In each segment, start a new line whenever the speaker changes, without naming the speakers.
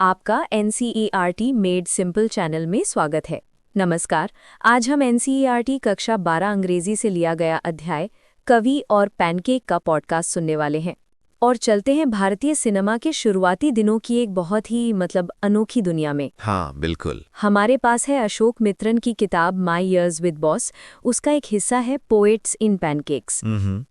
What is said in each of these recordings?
आपका NCERT made simple channel में स्वागत है। नमस्कार, आज हम NCERT कक्षा 12 अंग्रेजी से लिया गया अध्याय कवि और पैनकेक का पॉडकास्ट सुनने वाले हैं और चलते हैं भारतीय सिनेमा के शुरुआती दिनों की एक बहुत ही अनोखी दुनिया में।
हाँ, बिल्कुल।
हमारे पास है अशोक मित्रन की किताब माई ईयर्स विद बॉस। उसका एक हिस्सा है पोएट्स इन पैनकेक्स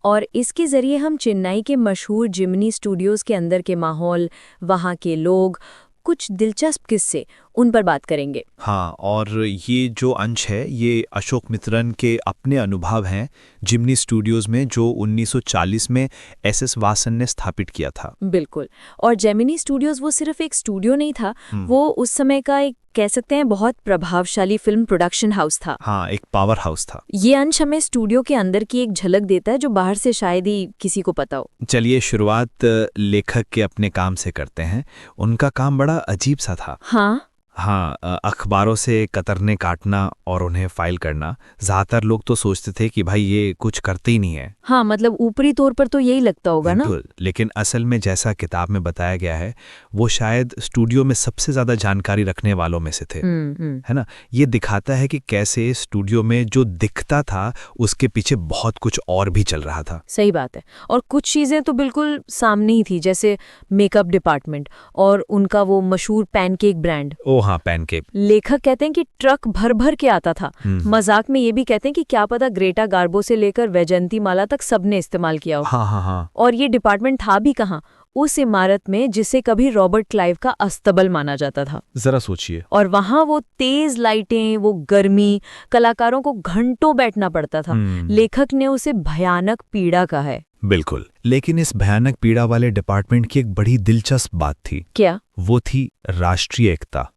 और इसके जरिए हम चेन्नई के मशहूर जिमनी स्टूडियोज के अंदर के माहौल, वहाँ के लोग, कुछ दिलचस्प किस्से, उन पर बात करेंगे।
हाँ, और ये जो अंश है ये अशोक मित्रन के अपने अनुभव हैं जिमनी स्टूडियोज में, जो 1940 में SS वासन ने स्थापित किया था।
बिल्कुल। और जेमिनी स्टूडियोज वो सिर्फ एक स्टूडियो नहीं था, वो उस समय का एक कह सकते हैं बहुत प्रभावशाली फिल्म प्रोडक्शन हाउस था।
हाँ, एक पावर हाउस था।
ये अंश हमें स्टूडियो के अंदर की एक झलक देता है जो बाहर से शायद ही किसी को पता हो।
चलिए शुरुआत लेखक के अपने काम से करते हैं। उनका काम बड़ा अजीब सा था। हाँ, अखबारों से कतरने काटना और उन्हें फाइल करना। ज़्यादातर लोग तो सोचते थे कि भाई ये कुछ करते ही नहीं है।
हाँ, ऊपरी तौर पर तो यही लगता होगा ना।
लेकिन असल में जैसा किताब में बताया गया है, वो शायद स्टूडियो में सबसे ज़्यादा जानकारी रखने वालों में से थे। है ना। ये दिखाता है कि कैसे स्टूडियो में जो दिखता था उसके पीछे बहुत कुछ और भी चल रहा था।
सही बात है। और कुछ चीज़ें तो बिल्कुल सामने ही थी, जैसे मेकअप डिपार्टमेंट और उनका वो मशहूर पैनकेक ब्रांड।
हाँ, पैनकेक।
लेखक कहते हैं कि ट्रक भर भर के आता था। मजाक में ये भी कहते हैं कि क्या पता ग्रेटा गार्बो से लेकर वैजयंती माला तक सबने इस्तेमाल किया हो।
हाँ।
और ये डिपार्टमेंट था भी कहाँ? उस इमारत में जिसे कभी रॉबर्ट क्लाइव का अस्तबल माना जाता था।
जरा सोचिए।
और वहाँ वो तेज लाइटें, वो गर्मी, कलाकारों को घंटों बैठना पड़ता था। लेखक ने उसे भयानक पीड़ा कहा है।
बिल्कुल। लेकिन इस भयानक पीड़ा वाले डिपार्टमेंट की एक बड़ी दिलचस्प बात थी।
क्या?
वो थी राष्ट्रीय एकता।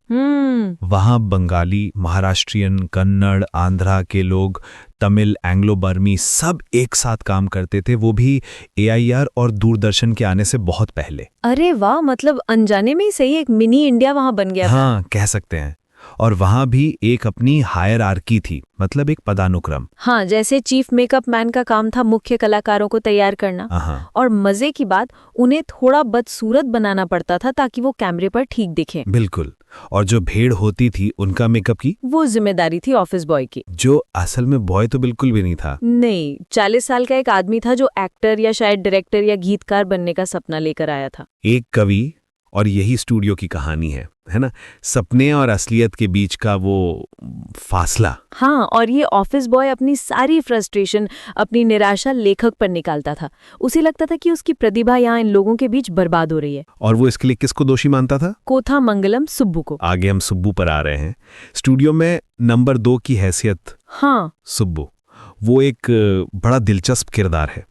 वहाँ बंगाली, महाराष्ट्रियन, कन्नड़, आंध्रा के लोग, तमिल, एंग्लो बर्मी सब एक साथ काम करते थे, वो भी AIR और दूरदर्शन के आने से बहुत पहले।
अरे वाह, अनजाने में ही सही एक मिनी इंडिया वहाँ बन गया।
हाँ, कह सकते हैं। और वहाँ भी एक अपनी हायरार्की थी, मतलब एक पदानुक्रम।
हाँ, जैसे चीफ मेकअप मैन का काम था मुख्य कलाकारों को तैयार करना। और मजे की बात, उन्हें थोड़ा बदसूरत बनाना पड़ता था ताकि वो कैमरे पर ठीक दिखें।
बिल्कुल। और जो भेड़ होती थी उनका मेकअप की
वो जिम्मेदारी थी ऑफिस बॉय की,
जो असल में बॉय तो बिल्कुल भी नहीं था।
नहीं, 40 साल का एक आदमी था जो एक्टर या शायद डायरेक्टर या गीतकार बनने का सपना लेकर आया था।
एक कवि, और यही स्टूडियो की कहानी है ना, सपने और असलियत के बीच का वो फासला।
हाँ, और ये ऑफिस बॉय अपनी सारी फ्रस्ट्रेशन, अपनी निराशा लेखक पर निकालता था। उसे लगता था कि उसकी प्रतिभा यहाँ इन लोगों के बीच बर्बाद हो रही है।
और वो इसके लिए किसको दोषी मानता था?
कोथामंगलम सुब्बू को।
आगे हम सुब्बू पर आ रहे हैं। स्टूडियो में नंबर 2 की हैसियत।
हाँ,
सुब्बू वो एक बड़ा दिलचस्प किरदार है।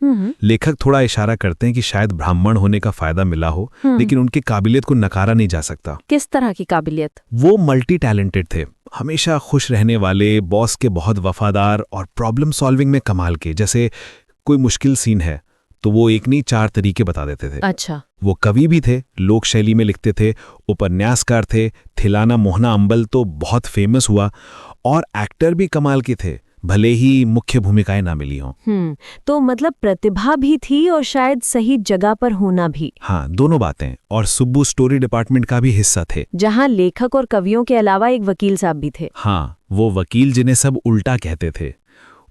लेखक थोड़ा इशारा करते हैं कि शायद ब्राह्मण होने का फायदा मिला हो, लेकिन उनकी काबिलियत को नकारा नहीं जा सकता।
किस तरह की काबिलियत?
वो मल्टी टैलेंटेड थे, हमेशा खुश रहने वाले, बॉस के बहुत वफादार और प्रॉब्लम सॉल्विंग में कमाल के। जैसे कोई मुश्किल सीन है तो वो एक नहीं 4 तरीके बता देते थे।
अच्छा।
वो कवि भी थे, लोक शैली में लिखते थे, उपन्यासकार थे, थिलाना मोहना अंबल तो बहुत फेमस हुआ, और एक्टर भी कमाल के थे, भले ही मुख्य भूमिकाएं ना मिली हों।
तो प्रतिभा भी थी और शायद सही जगह पर होना भी।
हाँ, दोनों बातें। और सुब्बू स्टोरी डिपार्टमेंट का भी हिस्सा थे,
जहां लेखक और कवियों के अलावा एक वकील साहब भी थे।
हाँ, वो वकील जिन्हें सब उल्टा कहते थे।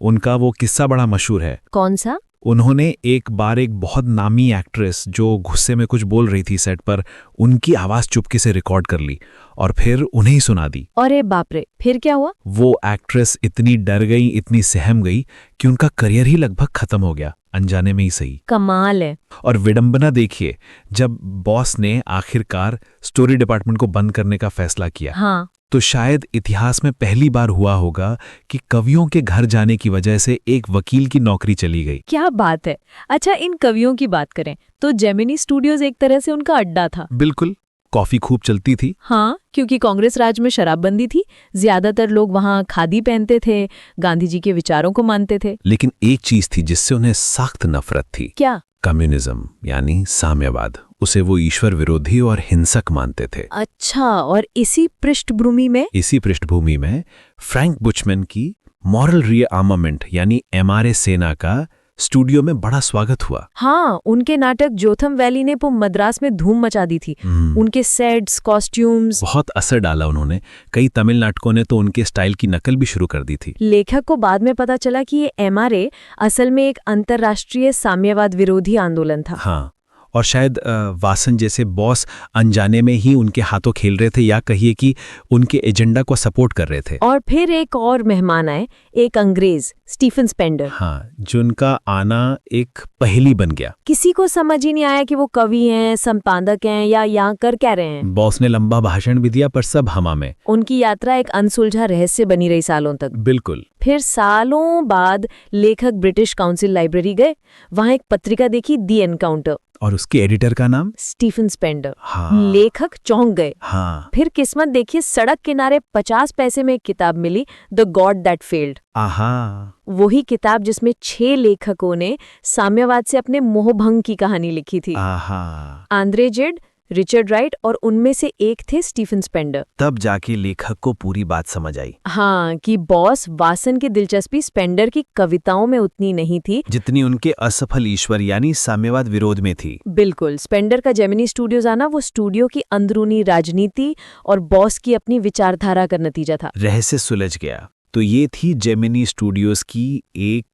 उनका वो किस्सा बड़ा मशहूर है।
कौन सा?
उन्होंने एक बार एक बहुत नामी एक्ट्रेस जो गुस्से में कुछ बोल रही थी सेट पर, उनकी आवाज चुपके से रिकॉर्ड कर ली और फिर उन्हें ही सुना दी।
अरे बाप रे, फिर क्या हुआ?
वो एक्ट्रेस इतनी डर गई, इतनी सहम गई कि उनका करियर ही लगभग खत्म हो गया, अनजाने में ही सही।
कमाल है।
और विडंबना देखिए, जब बॉस ने आखिरकार स्टोरी डिपार्टमेंट को बंद करने का फैसला किया।
हाँ।
तो शायद इतिहास में पहली बार हुआ होगा कि कवियों के घर जाने की वजह से एक वकील की नौकरी चली गई।
क्या बात है। अच्छा, इन कवियों की बात करें तो जेमिनी स्टूडियोज एक तरह से उनका अड्डा था।
बिल्कुल। कॉफी खूब चलती थी।
हाँ, क्योंकि कांग्रेस राज में शराबबंदी थी, ज्यादातर लोग वहाँ खादी पहनते थे, गांधी जी के विचारों को मानते थे।
लेकिन एक चीज थी जिससे उन्हें सख्त नफरत थी।
क्या?
कम्युनिज्म, यानी साम्यवाद। उसे वो ईश्वर विरोधी और हिंसक मानते थे।
अच्छा, और इसी पृष्ठभूमि में
फ्रैंक बुचमैन की मॉरल रीआर्मामेंट यानी MRA सेना का स्टूडियो में बड़ा स्वागत हुआ।
हाँ, उनके नाटक जोथम वैली ने मद्रास में धूम मचा दी थी। उनके सेट्स, कॉस्ट्यूम्स
बहुत असर डाला उन्होंने। कई तमिल नाटकों ने तो उनके स्टाइल की नकल भी शुरू कर दी थी।
लेखक को बाद में पता चला कि ये एमआरए असल में एक अंतर्राष्ट्रीय साम्यवाद विरोधी आंदोलन था।
हाँ, और शायद वासन जैसे बॉस अनजाने में ही उनके हाथों खेल रहे थे, या कहिए कि उनके एजेंडा को सपोर्ट कर रहे थे।
और फिर एक और मेहमान आए, एक अंग्रेज, स्टीफन स्पेंडर।
हाँ, जिनका आना एक पहेली बन गया।
किसी को समझ ही नहीं आया कि वो कवि हैं, संपादक हैं या यहाँ कर क्या रहे हैं।
बॉस ने लंबा भाषण भी दिया, पर सब हमा में।
उनकी यात्रा एक अनसुलझा रहस्य बनी रही सालों तक।
बिल्कुल।
फिर सालों बाद लेखक ब्रिटिश काउंसिल लाइब्रेरी गए, वहां एक पत्रिका देखी, दी एनकाउंटर,
और उसके एडिटर का नाम
स्टीफन स्पेंडर।
हाँ।
लेखक चौंक गए।
हाँ।
फिर किस्मत देखिए, सड़क किनारे 50 पैसे में एक किताब मिली, द गॉड दैट फेल्ड।
आहा।
वही किताब जिसमें 6 लेखकों ने साम्यवाद से अपने मोहभंग की कहानी लिखी थी।
आहा।
आंद्रे जिड, रिचर्ड राइट, और उनमें से एक थे स्टीफन स्पेंडर।
तब जाके लेखक को पूरी बात समझ आई।
हाँ, कि बॉस वासन की दिलचस्पी स्पेंडर की कविताओं में उतनी नहीं थी
जितनी उनके असफल ईश्वर यानी साम्यवाद विरोध में थी।
बिल्कुल। स्पेंडर का जेमिनी स्टूडियोज आना वो स्टूडियो की अंदरूनी राजनीति और बॉस की अपनी विचारधारा का नतीजा था।
रहस्य सुलझ गया। तो ये थी जेमिनी स्टूडियोज की एक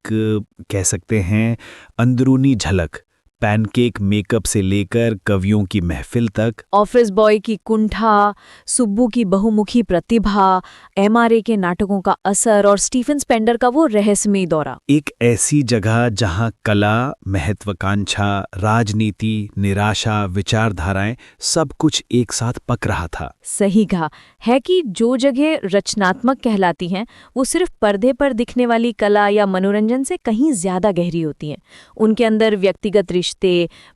कह सकते हैं अंदरूनी झलक। पैनकेक मेकअप से लेकर कवियों की महफिल तक,
ऑफिस बॉय की कुंठा, सुब्बू की बहुमुखी प्रतिभा, एमआरए के नाटकों का असर और स्टीफन स्पेंडर का वो रहस्यमयी दौरा।
एक ऐसी जगह जहां कला, महत्वाकांक्षा, राजनीति, निराशा, विचारधाराएं सब कुछ एक साथ पक रहा था।
सही कहा है कि जो जगह रचनात्मक कहलाती हैं वो सिर्फ पर्दे पर दिखने वाली कला या मनोरंजन से कहीं ज्यादा गहरी होती हैं। उनके अंदर व्यक्तिगत रिश्ते,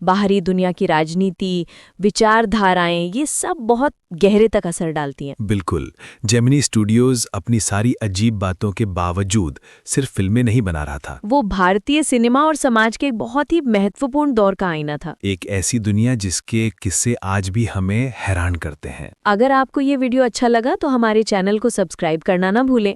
बाहरी दुनिया की राजनीति, विचारधाराएं, ये सब बहुत गहरे तक असर डालती हैं।
बिल्कुल। जेमिनी स्टूडियोज अपनी सारी अजीब बातों के बावजूद सिर्फ फिल्में नहीं बना रहा था।
वो भारतीय सिनेमा और समाज के एक बहुत ही महत्वपूर्ण दौर का आईना था।
एक ऐसी दुनिया जिसके किस्से आज भी हमें हैरान करते हैं।
अगर आपको ये वीडियो अच्छा लगा तो हमारे चैनल को सब्सक्राइब करना ना भूलें।